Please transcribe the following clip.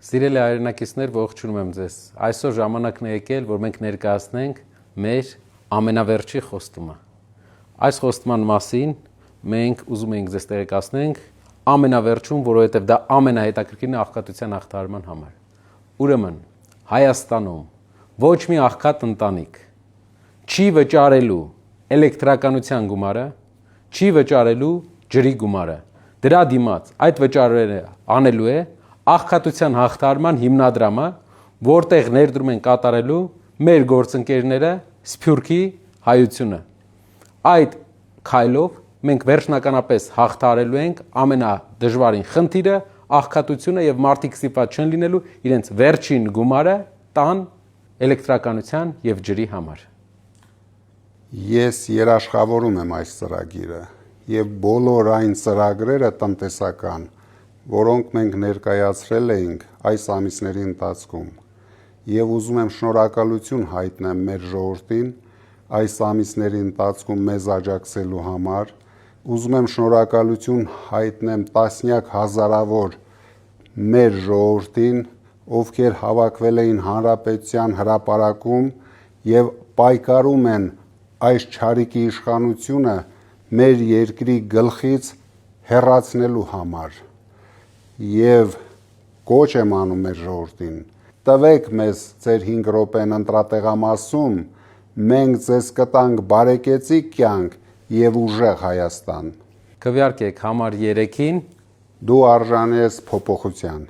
Սիրելի հայրենակիցներ, ողջունում եմ ձեզ։ Այսօր ժամանակն է եկել, որ մենք ներկայացնենք մեր ամենավերջի խոստումը։ Այս խոստման մասին մենք ուզում ենք ձեզ տեղեկացնենք ամենավերջում, որովհետև դա ամենահետաքրքիրն է աղքատության հաղթահարման համար։ Ուրեմն, Հայաստանում ոչ մի աղքատ ընտանիք չի վճարելու էլեկտրականության գումարը, չի վճարելու ջրի գումարը։ Դրա դիմաց այդ վճարները անելու է աղքատության հաղթահարման հիմնադրամը, որտեղ ներդրում են կատարելու մեր գործընկերները Սփյուռքի հայությունը։ Այդ քայլով մենք վերջնականապես հաղթահարելու ենք ամենադժվարին խնդիրը, աղքատությունը եւ մարդիկ ստիպված չեն լինելու իրենց վերջին գումարը տան էլեկտրականության եւ ջրի համար։ Ես երաշխավորում եմ այս ծրագիրը եւ բոլոր այն ծրագրերը տնտեսական, որոնք մենք ներկայացրել էինք այս ամիսների ընթացքում, եւ ուզում եմ շնորհակալություն հայտնեմ մեր ժողովրդին այս ամիսների ընթացքում մեզ աջակցելու համար, ուզում եմ շնորհակալություն հայտնեմ տասնյակ հազարավոր մեր ժողովրդին, ովքեր հավաքվել էին Հանրապետության հրապարակում եւ պայքարում են այս չարիքի իշխանությունը մեր երկրի գլխից հեռացնելու համար։ Եվ կոչ եմ անում մեր ժողովրդին, տվեք մեզ ձեր 5 րոպեն ընտրատեղամասում, մենք ձեզ կտանք բարեկեցիկ կյանք եւ ուժեղ Հայաստան։ Քվեարկեք համար 3-ին, Դու արժանի ես փոփոխության։